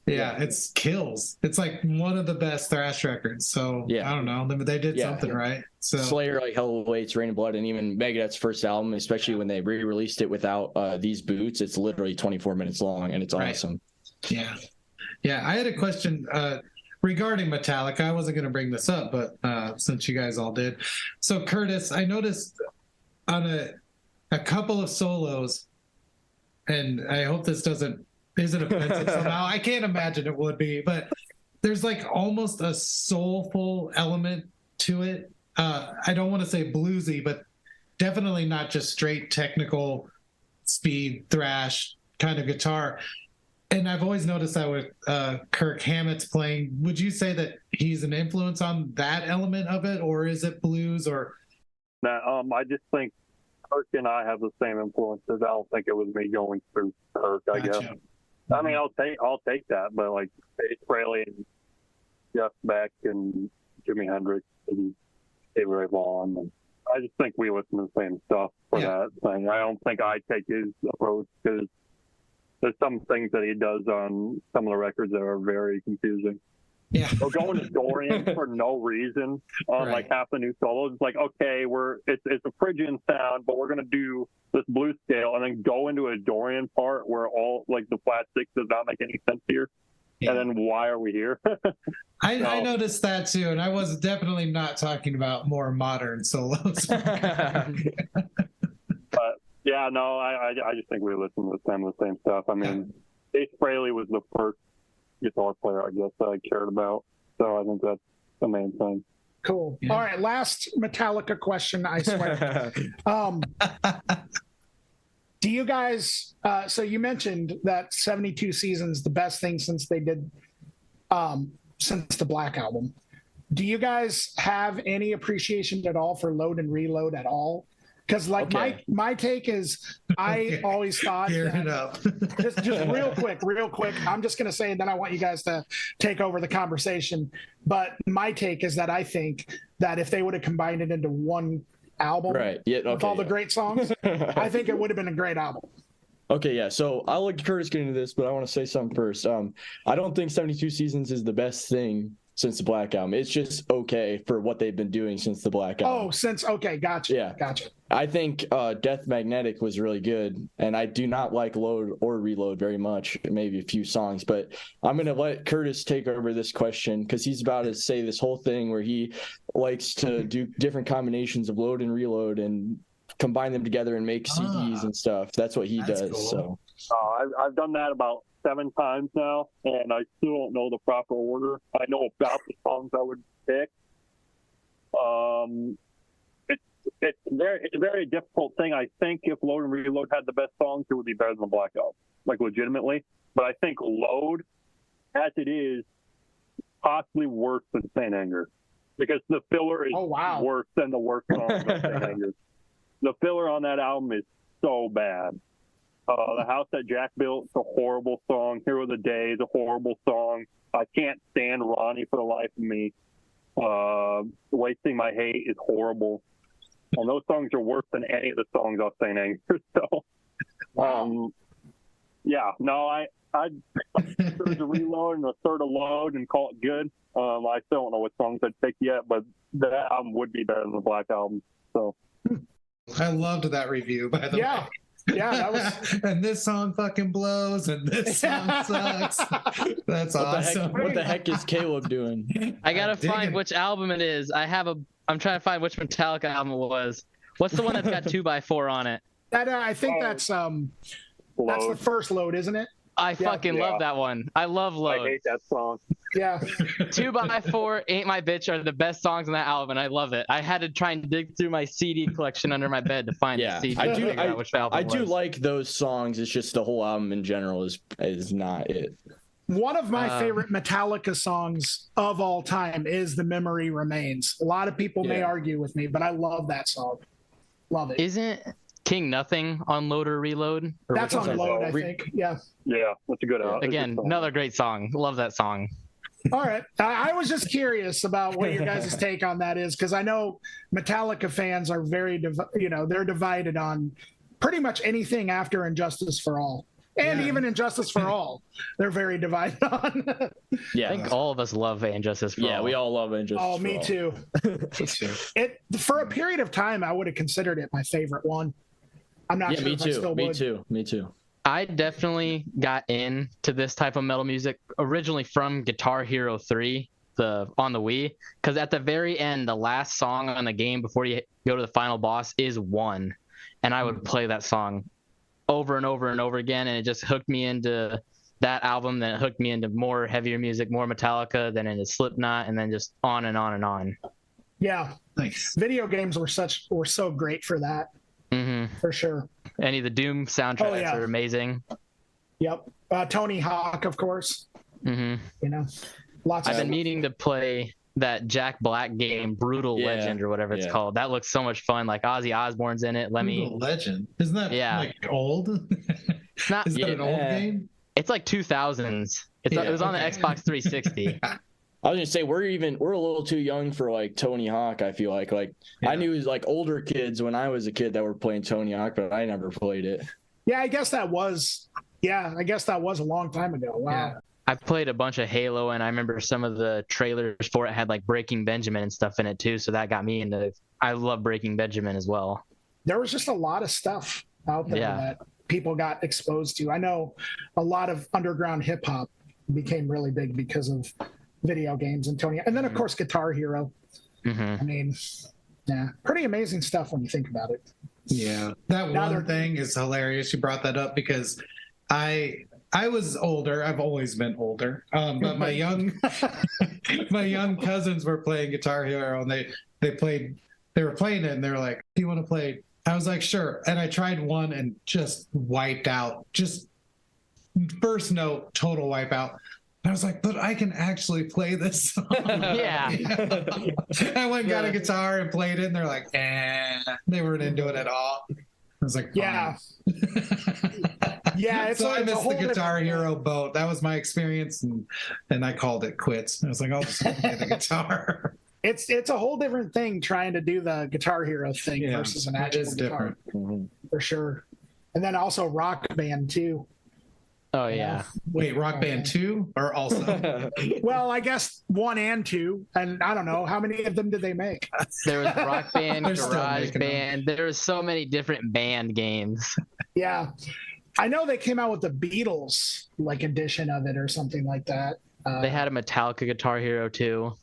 A: it's kills. It's like one of the best thrash records. So
C: Yeah.
A: I don't know. They did
C: Yeah.
A: something right. So
C: Slayer, like Hell Waits, Rain of Blood, and even Megadeth's first album, especially when they re-released it without These Boots, it's literally 24 minutes long, and it's
A: Right.
C: awesome.
A: yeah. I had a question regarding Metallica. I wasn't going to bring this up, but since you guys all did. So Curtis, I noticed on a couple of solos, and I hope this isn't offensive somehow. I can't imagine it would be, but there's like almost a soulful element to it. I don't want to say bluesy, but definitely not just straight technical speed thrash kind of guitar. And I've always noticed that with Kirk Hammett's playing. Would you say that he's an influence on that element of it, or is it blues? Or
E: I just think Kirk and I have the same influences. I don't think it was me going through Kirk, I guess.
A: Gotcha.
E: I mean, I'll take that, but like Ace Frehley and Jeff Beck and Jimi Hendrix and David Ray Vaughan, and I just think we listen to the same stuff for that thing. I don't think I take his approach because there's some things that he does on some of the records that are very confusing.
A: Yeah.
E: Or going to Dorian for no reason on like half the new solos. It's like, okay, it's a Phrygian sound, but we're gonna do this blues scale and then go into a Dorian part where all like the flat six does not make any sense here. And then why are we here?
A: I noticed that too, and I was definitely not talking about more modern solos.
E: But yeah, no, I just think we listen to some of the same stuff. I mean, Ace Frehley was the first guitar player, I guess, that I cared about. So I think that's the main thing.
B: Cool. Yeah. All right, last Metallica question, I swear. Do you guys, so you mentioned that 72 Seasons, the best thing since they did, since the Black Album. Do you guys have any appreciation at all for Load and Reload at all? Because like my take is, I always thought just real quick. I'm just going to say, and then I want you guys to take over the conversation. But my take is that I think that if they would have combined it into one album with all the great songs, I think it would have been a great album.
C: Okay, yeah. So I'll let Curtis get into this, but I want to say something first. I don't think 72 Seasons is the best thing since the Black Album. It's just okay for what they've been doing since the Black Album.
B: Gotcha.
C: Yeah.
B: Gotcha.
C: I think Death Magnetic was really good, and I do not like Load or Reload very much, maybe a few songs, but I'm going to let Curtis take over this question because he's about to say this whole thing where he likes to do different combinations of Load and Reload and combine them together and make CDs and stuff. That's what he does. Cool.
E: So I've done that about 7 times now, and I still don't know the proper order. I know about the songs I would pick. It's a very difficult thing. I think if Load and Reload had the best songs, it would be better than the Black Album, like legitimately. But I think Load, as it is, possibly worse than Saint Anger, because the filler is worse than the worst songs of Saint Anger. The filler on that album is so bad. The House That Jack Built is a horrible song. Hero of the Day is a horrible song. I Can't Stand Ronnie for the life of me. Wasting My Hate is horrible. And those songs are worse than any of the songs off St. Anger. So, I'd third to Reload and a third of Load and call it good. I still don't know what songs I'd pick yet, but that album would be better than the Black Album. So,
A: I loved that review, by the way.
B: Yeah, that was.
A: And this song fucking blows, and this song sucks. That's awesome.
C: What the heck is Caleb doing?
D: I gotta find which album it is. I'm trying to find which Metallica album it was. What's the one that's got 2x4 on it?
B: That I think that's the first Load, isn't it?
D: I fucking love that one. I love Load.
E: I hate that song.
B: Yeah.
D: 2x4, Ain't My Bitch are the best songs on that album, and I love it. I had to try and dig through my CD collection under my bed to find the CD.
C: I do like those songs. It's just the whole album in general is not it.
B: One of my favorite Metallica songs of all time is The Memory Remains. A lot of people may argue with me, but I love that song. Love it.
D: Isn't King Nothing on Load or Reload? Or
B: that's on Load, I think. Yeah.
E: Yeah, that's a good album.
D: Again, another great song. Love that song.
B: All right. I was just curious about what your guys' take on that is, because I know Metallica fans are very, they're divided on pretty much anything after Injustice for All. And even Injustice for All, they're very divided on.
D: I think all of us love Injustice for All.
C: Yeah, we all love Injustice for All.
B: Oh, me too. For a period of time, I would have considered it my favorite one. I'm not sure if I still would.
C: Me too.
D: I definitely got into this type of metal music originally from Guitar Hero 3 on the Wii, because at the very end, the last song on the game before you go to the final boss is One, and I would play that song over and over and over again, and it just hooked me into that album. Then it hooked me into more heavier music, more Metallica, then into Slipknot, and then just on and on and on.
B: Yeah,
A: nice.
B: Video games were so great for that.
D: Mm-hmm.
B: For sure.
D: Any of the Doom soundtracks are amazing.
B: Yep. Tony Hawk, of course.
D: Mm-hmm.
B: Lots.
D: I've been meaning to play that Jack Black game, Brutal Legend or whatever it's called. That looks so much fun. Like Ozzy Osbourne's in it.
A: Brutal Legend. Isn't that like old?
D: It's not.
A: Is that an old game?
D: It's like 2000s. It was on the Xbox 360.
C: I was gonna say we're a little too young for like Tony Hawk. I feel like I knew like older kids when I was a kid that were playing Tony Hawk, but I never played it.
B: Yeah, I guess that was a long time ago. Wow.
D: Yeah. I played a bunch of Halo, and I remember some of the trailers for it had like Breaking Benjamin and stuff in it too. So that got me into. I love Breaking Benjamin as well.
B: There was just a lot of stuff out there that people got exposed to. I know a lot of underground hip hop became really big because of video games and Tony. And then, of course, Guitar Hero.
D: Mm-hmm.
B: I mean, yeah, pretty amazing stuff when you think about it.
A: Yeah, that
B: Now
A: one thing is hilarious. You brought that up because I was older. I've always been older, but my young cousins were playing Guitar Hero, and they were playing it, and they were like, "Do you want to play?" I was like, "Sure." And I tried one and just wiped out. Just first note, total wipeout. I was like, but I can actually play this song.
D: Yeah.
A: I went and got a guitar and played it, and they're like, they weren't into it at all. I was like,
B: yeah. Yeah,
A: so I missed the Guitar Hero boat. That was my experience, and I called it quits. I was like, I'll just play the guitar.
B: It's a whole different thing trying to do the Guitar Hero thing versus an actual guitar.
A: Different.
B: For sure. And then also Rock Band too.
D: Oh yeah.
A: Wait, Rock Band 2 or also?
B: Well, I guess 1 and 2, and I don't know how many of them did they make.
D: There was Rock Band,
A: They're still
D: Garage
A: making
D: Band. There was so many different band games.
B: Yeah, I know they came out with the Beatles like edition of it or something like that.
D: They had a Metallica Guitar Hero too.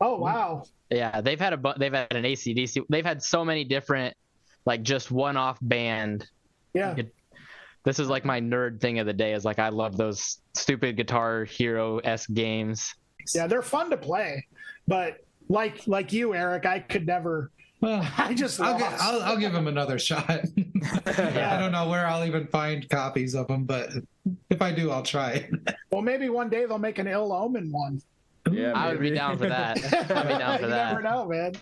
B: Oh wow.
D: Yeah, they've had an AC/DC. They've had so many different, like just one-off band.
B: Yeah.
D: This is like my nerd thing of the day. Is like I love those stupid Guitar Hero-esque games.
B: Yeah, they're fun to play, but like you, Eric, I could never.
A: Well,
B: I just
A: I'll give them another shot. I don't know where I'll even find copies of them, but if I do, I'll try it.
B: Well, maybe one day they'll make an Ill Omen one.
C: Yeah,
D: I would be down for that. I'd be down for
B: You
D: that.
B: never know, man.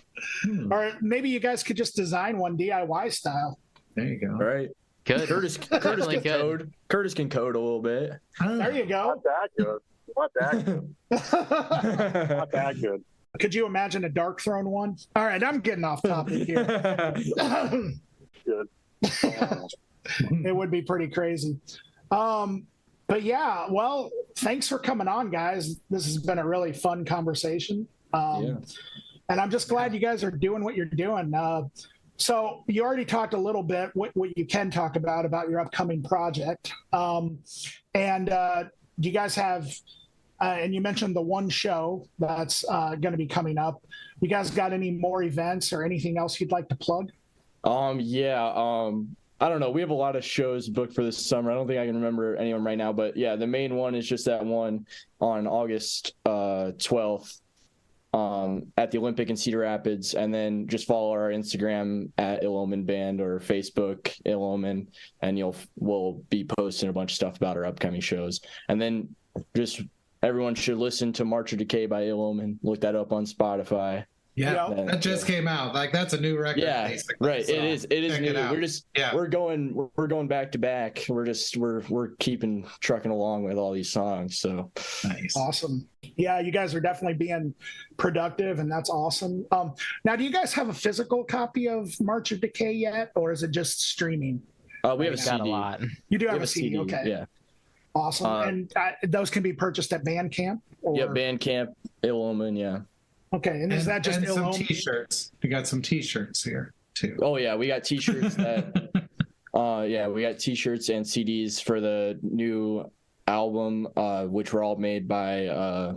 B: Or maybe you guys could just design one DIY style.
A: There you go.
C: All right.
D: Good.
C: Curtis can code. Curtis can code a little bit.
B: There you go.
E: Not that good. Not that good. Not that good.
B: Could you imagine a Dark Throne one? All right, I'm getting off topic here.
E: Good.
B: It would be pretty crazy. But yeah, well, thanks for coming on, guys. This has been a really fun conversation. And I'm just glad you guys are doing what you're doing. So you already talked a little bit what you can talk about your upcoming project. And you guys have, and you mentioned the one show that's going to be coming up. You guys got any more events or anything else you'd like to plug?
C: I don't know. We have a lot of shows booked for this summer. I don't think I can remember any of them right now, but yeah, the main one is just that one on August 12th at the Olympic in Cedar Rapids, and then just follow our Instagram at Ill Omen Band or Facebook Ill Omen, and we'll be posting a bunch of stuff about our upcoming shows. And then just everyone should listen to March of Decay by Ill Omen. Look that up on Spotify.
A: Yeah, that just came out. Like that's a new record.
C: Yeah,
A: basically.
C: right.
A: So
C: it is new. We're going back to back. We're keeping trucking along with all these songs. So
A: nice.
B: Awesome. Yeah, you guys are definitely being productive, and that's awesome. Now, do you guys have a physical copy of March of Decay yet, or is it just streaming?
C: We have a CD.
D: Got a lot.
B: You do have a CD. Okay.
C: Yeah.
B: Awesome. And those can be purchased at Bandcamp? Or...
C: Yeah, Bandcamp, Ill Omen, yeah.
B: Okay, and is that just
A: and
B: Ill
A: some
B: Omen?
A: T-shirts? We got some T-shirts here too.
C: Oh yeah, we got T-shirts that. We got T-shirts and CDs for the new album, which were all made by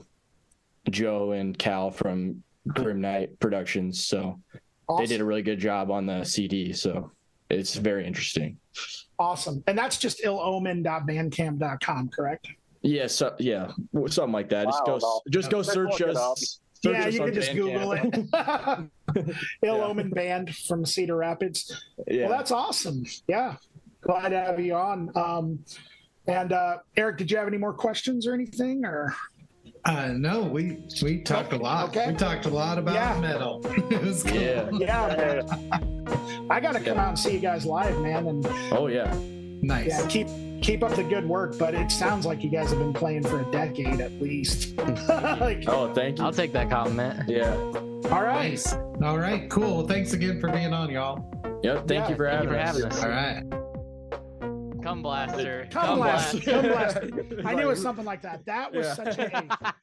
C: Joe and Cal from Grim Night Productions. So
B: Awesome.
C: They did a really good job on the CD. So it's very interesting.
B: Awesome, and that's just illomen.bandcamp.com, correct?
C: Yeah, something like that.
E: Wow,
C: just go search us.
B: Yeah, you can just Google it. Ill Omen Band from Cedar Rapids.
C: Yeah.
B: Well, that's awesome. Yeah, glad to have you on. And Eric, did you have any more questions or anything? Or
A: No, we talked a lot.
B: Okay.
A: We talked a lot about metal. It was cool.
C: Yeah.
B: I got to come out and see you guys live, man. And
C: Oh yeah.
A: Nice.
B: yeah, keep up the good work. But it sounds like you guys have been playing for a decade at least.
C: Oh, thank you.
D: I'll take that compliment.
C: Yeah.
B: All right.
A: Nice. All right. Cool. Well, thanks again for being on, y'all.
C: Yep. Thank you for having us.
A: All right.
D: Come blaster.
B: Come blaster. I knew it was something like that. That was such a